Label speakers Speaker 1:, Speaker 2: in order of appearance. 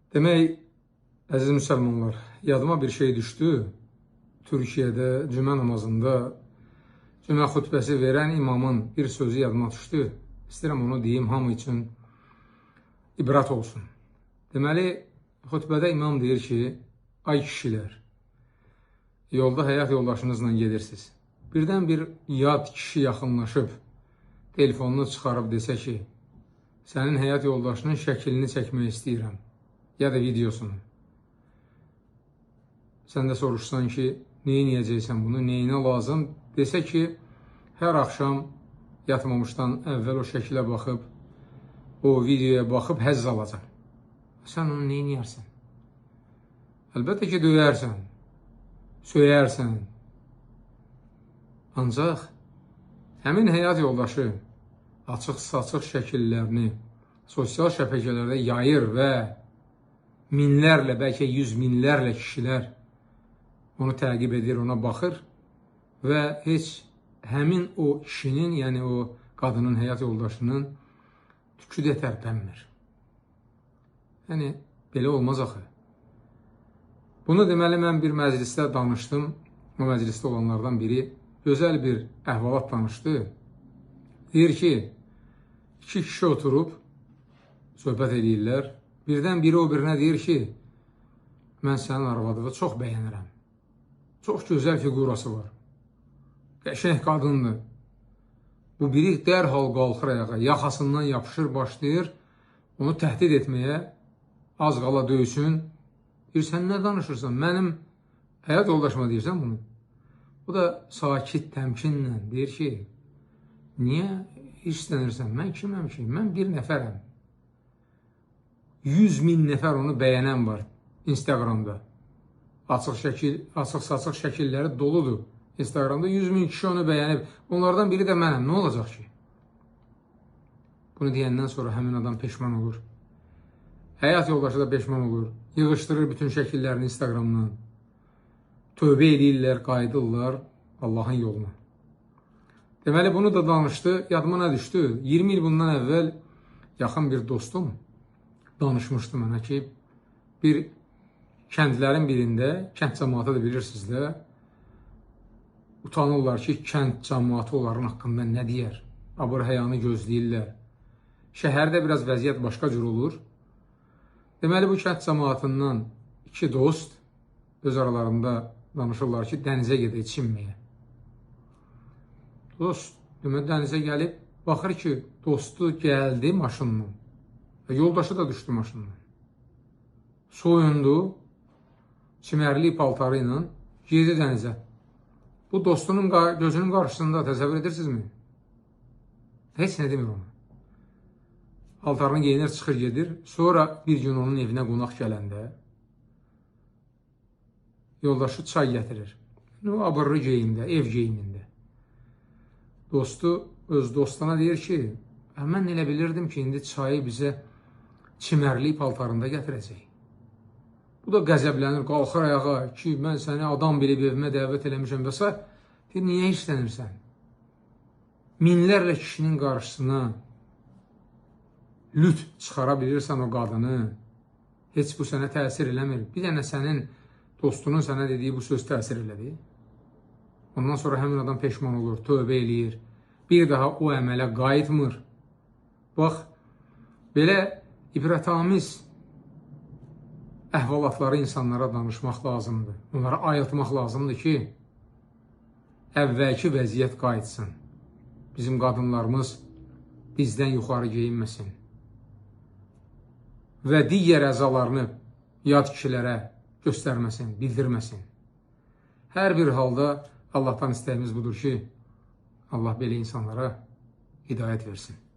Speaker 1: Demək, əziz müsəlmanlar, yadıma bir şey düşdü. Türkiyədə cümə namazında cümə xutbəsi verən imamın bir sözü yadıma düşdü. İstəyirəm onu deyim, hamı üçün ibrat olsun. Deməli, xutbədə imam deyir ki, ay kişilər, yolda həyat yoldaşınızla gedirsiniz. Birdən bir yad kişi yaxınlaşıb, telefonunu çıxarıb desə ki, sənin həyat yoldaşının şəklini çəkmək istəyirəm, ya da videosunu. Sən də soruşsan ki, neyinəyəcəksən bunu, neyinə lazım? Desə ki, hər axşam yatmamışdan əvvəl o şəklə baxıb, o videoya baxıb həzz alacaq. Sən onu neynəyərsən? Əlbəttə ki, döyərsən, söyərsən. Ancaq həmin həyat yoldaşı açıq-saçıq şəkillərini sosial şəbəkələrdə yayır və minlərlə, bəlkə yüz minlərlə kişilər onu təqib edir, ona baxır və heç həmin o kişinin, yəni o qadının həyat yoldaşının tükü də tərpənmir. Yəni, belə olmaz axı. Bunu deməli, mən bir məclisdə danışdım. O məclisdə olanlardan biri gözəl bir əhvalat danışdı. Deyir ki, iki kişi oturub söhbət edirlər. Birdən biri o birinə deyir ki, mən sənin arvadını çox bəyənirəm. Çox gözəl figurası var. Qəşəng qadındır. Bu biri dərhal qalxır ayağa, yaxasından yapışır, başlayır, onu təhdid etməyə, az qala döysün. Deyir, sən nə danışırsan? Mənim həyat yoldaşıma deyirsən bunu. Bu da sakit təmkinlə deyir ki, niyə istənirsən? Mən kiməm ki? Mən bir nəfərəm. 100.000 nəfər onu bəyənən var Instagramda. Açıq-saçıq şəkilləri doludur. Instagramda 100.000 kişi onu bəyənib. Onlardan biri də mənəm. Nə olacaq ki? Bunu deyəndən sonra həmin adam peşman olur. Həyat yoldaşı da peşman olur. Yığışdırır bütün şəkillərini Instagramdan. Tövbə edirlər, qayıdırlar Allahın yoluna. Deməli, bunu da danışdı. Yadıma nə düşdü? 20 il bundan əvvəl yaxın bir dostum danışmışdı mənə ki, bir kəndlərin birində, kənd cəmaatı da bilirsiniz də, utanırlar ki, kənd cəmaatı onların haqqında nə deyər? Abır həyanı gözləyirlər. Şəhərdə biraz vəziyyət başqa cür olur. Deməli, bu kənd cəmaatından iki dost öz aralarında danışırlar ki, dənizə gedək çinməyə. Dost, deməli, dənizə gəlib, baxır ki, dostu gəldi maşınla. Yoldaşı da düşdü maşından. Soyundu, çimərli paltarı ilə girdi dənizə. Bu dostunun gözünün qarşısında təsəvvür edirsinizmi? Heç nə demir ona. Paltarını geyinir, çıxır, gedir. Sonra bir gün onun evinə qonaq gələndə yoldaşı çay gətirir. Abırlı geyimdə, ev geyimində. Dostu öz dostuna deyir ki, mən elə bilirdim ki, indi çayı bizə çimərli paltarında gətirəcək. Bu da qəzəblənir, qalxır ayağa ki, mən səni adam bilib evimə dəvət eləmişəm və s. Deyir, niyə hirslənirsən? Minlərlə kişinin qarşısına lüt çıxara bilirsən o qadını, heç bu sənə təsir eləmir. Bir dənə sənin dostunun sənə dediyi bu söz təsir elədi. Ondan sonra həmin adam peşman olur, tövbə eləyir. Bir daha o əmələ qayıtmır. Bax, belə ibrətamiz əhvalatları insanlara danışmaq lazımdır. Onlara ayıltmaq lazımdır ki, əvvəlki vəziyyət qayıtsın. Bizim qadınlarımız bizdən yuxarı geyinməsin. Və digər əzalarını yad kişilərə göstərməsin, bildirməsin. Hər bir halda Allahdan istəyimiz budur ki, Allah belə insanlara hidayət versin.